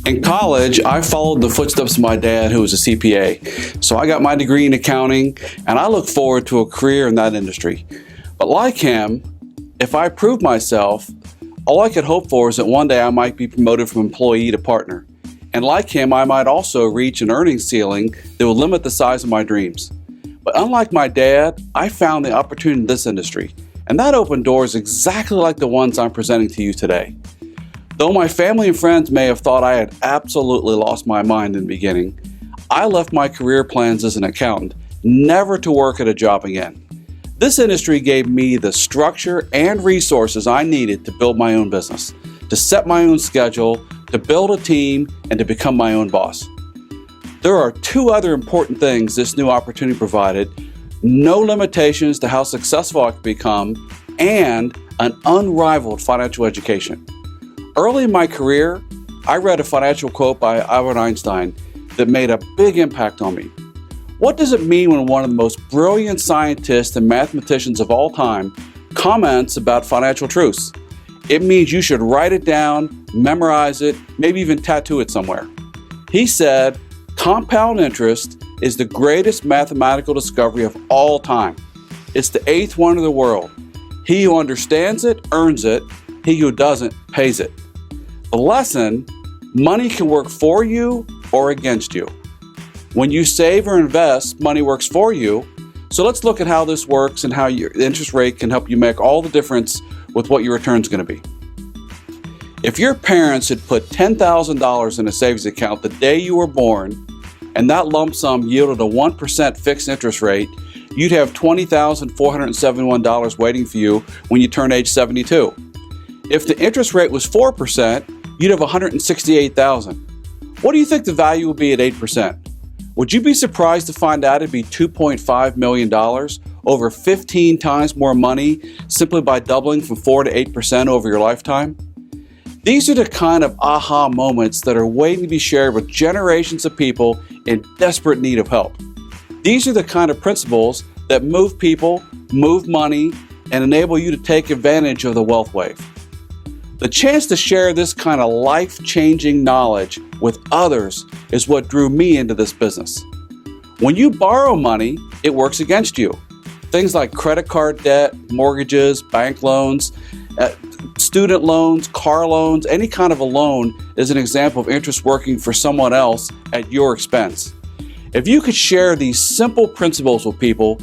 In college, I followed the footsteps of my dad, who was a CPA. So I got my degree in accounting, and I look forward to a career in that industry. But like him, if I proved myself, all I could hope for is that one day I might be promoted from employee to partner. And like him, I might also reach an earnings ceiling that would limit the size of my dreams. But unlike my dad, I found the opportunity in this industry, and that opened doors exactly like the ones I'm presenting to you today. Though my family and friends may have thought I had absolutely lost my mind in the beginning, I left my career plans as an accountant, never to work at a job again. This industry gave me the structure and resources I needed to build my own business, to set my own schedule, to build a team, and to become my own boss. There are two other important things this new opportunity provided: no limitations to how successful I could become, and an unrivaled financial education. Early in my career, I read a financial quote by Albert Einstein that made a big impact on me. What does it mean when one of the most brilliant scientists and mathematicians of all time comments about financial truths? It means you should write it down, memorize it, maybe even tattoo it somewhere. He said, "Compound interest is the greatest mathematical discovery of all time. It's the eighth wonder of the world. He who understands it earns it. He who doesn't pays it." The lesson: money can work for you or against you. When you save or invest, money works for you. So let's look at how this works and how your interest rate can help you make all the difference with what your return is going to be. If your parents had put $10,000 in a savings account the day you were born, and that lump sum yielded a 1% fixed interest rate, you'd have $20,471 waiting for you when you turn age 72. If the interest rate was 4%, you'd have $168,000. What do you think the value would be at 8%? Would you be surprised to find out it'd be $2.5 million, over 15 times more money, simply by doubling from 4 to 8% over your lifetime? These are the kind of aha moments that are waiting to be shared with generations of people in desperate need of help. These are the kind of principles that move people, move money, and enable you to take advantage of the wealth wave. The chance to share this kind of life-changing knowledge with others is what drew me into this business. When you borrow money, it works against you. Things like credit card debt, mortgages, bank loans, student loans, car loans, any kind of a loan is an example of interest working for someone else at your expense. If you could share these simple principles with people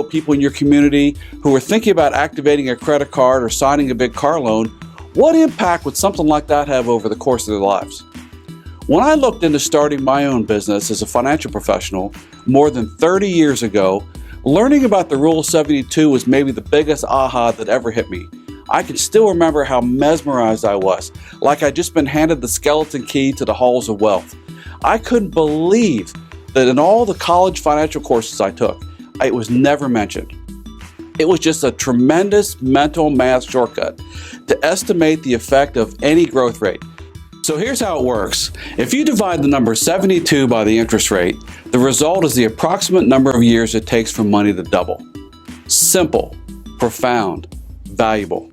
people in your community who are thinking about activating a credit card or signing a big car loan, what impact would something like that have over the course of their lives? When I looked into starting my own business as a financial professional more than 30 years ago, learning about the Rule of 72 was maybe the biggest aha that ever hit me. I can still remember how mesmerized I was, like I'd just been handed the skeleton key to the halls of wealth. I couldn't believe that in all the college financial courses I took, it was never mentioned. It was just a tremendous mental math shortcut to estimate the effect of any growth rate. So here's how it works. If you divide the number 72 by the interest rate, the result is the approximate number of years it takes for money to double. Simple, profound, valuable.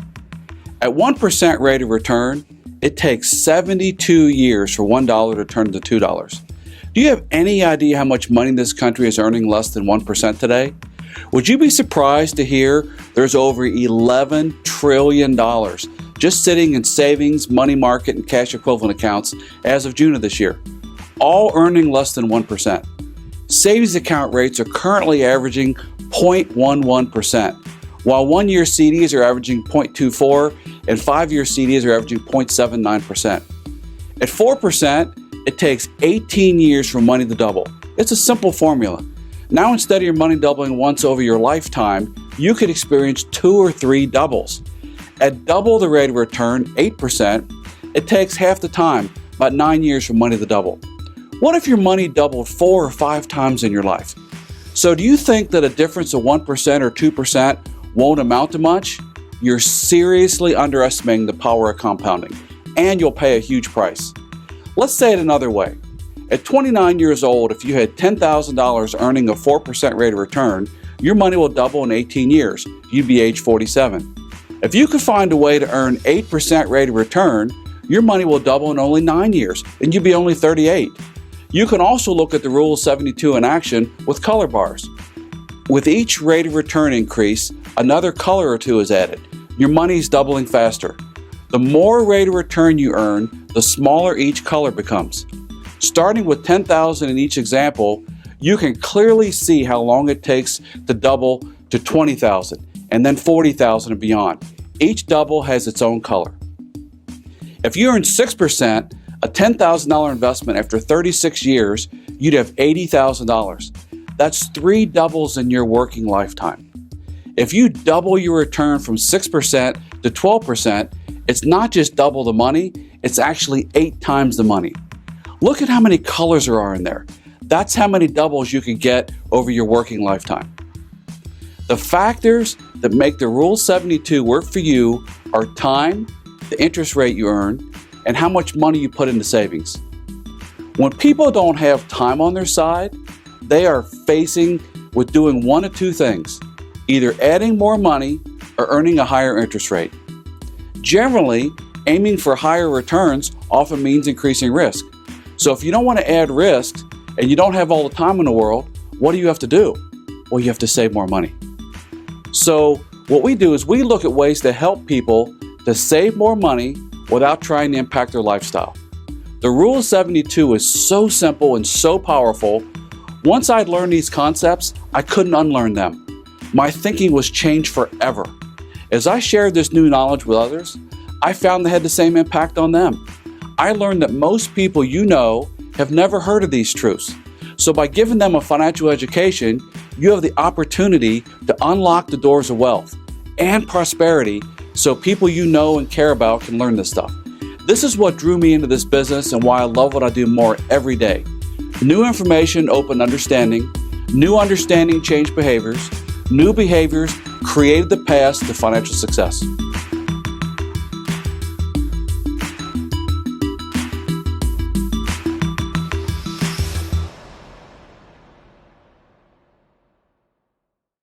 At 1% rate of return, it takes 72 years for $1 to turn to $2. Do you have any idea how much money this country is earning less than 1% today? Would you be surprised to hear there's over $11 trillion just sitting in savings, money market, and cash equivalent accounts as of June of this year, all earning less than 1%. Savings account rates are currently averaging 0.11%, while one-year CDs are averaging 0.24% and five-year CDs are averaging 0.79%. At 4%, it takes 18 years for money to double. It's a simple formula. Now, instead of your money doubling once over your lifetime, you could experience 2 or 3 doubles. At double the rate of return, 8%, it takes half the time, about 9 years for money to double. What if your money doubled 4 or 5 times in your life? So do you think that a difference of 1% or 2% won't amount to much? You're seriously underestimating the power of compounding, and you'll pay a huge price. Let's say it another way. At 29 years old, if you had $10,000 earning a 4% rate of return, your money will double in 18 years. You'd be age 47. If you could find a way to earn 8% rate of return, your money will double in only 9 years, and you'll be only 38. You can also look at the Rule of 72 in action with color bars. With each rate of return increase, another color or two is added. Your money's doubling faster. The more rate of return you earn, the smaller each color becomes. Starting with $10,000 in each example, you can clearly see how long it takes to double to $20,000 and then $40,000 and beyond. Each double has its own color. If you earn 6%, a $10,000 investment after 36 years, you'd have $80,000. That's 3 doubles in your working lifetime. If you double your return from 6% to 12%, it's not just double the money, it's actually 8 times the money. Look at how many colors there are in there. That's how many doubles you can get over your working lifetime. The factors that make the Rule 72 work for you are time, the interest rate you earn, and how much money you put into savings. When people don't have time on their side, they are facing with doing one of two things, either adding more money or earning a higher interest rate. Generally, aiming for higher returns often means increasing risk. So if you don't want to add risk and you don't have all the time in the world, what do you have to do? Well, you have to save more money. So what we do is we look at ways to help people to save more money without trying to impact their lifestyle. The Rule of 72 is so simple and so powerful. Once I'd learned these concepts, I couldn't unlearn them. My thinking was changed forever. As I shared this new knowledge with others, I found they had the same impact on them. I learned that most people you know have never heard of these truths. So by giving them a financial education, you have the opportunity to unlock the doors of wealth and prosperity so people you know and care about can learn this stuff. This is what drew me into this business and why I love what I do more every day. New information opened understanding, new understanding changed behaviors, new behaviors created the path to financial success.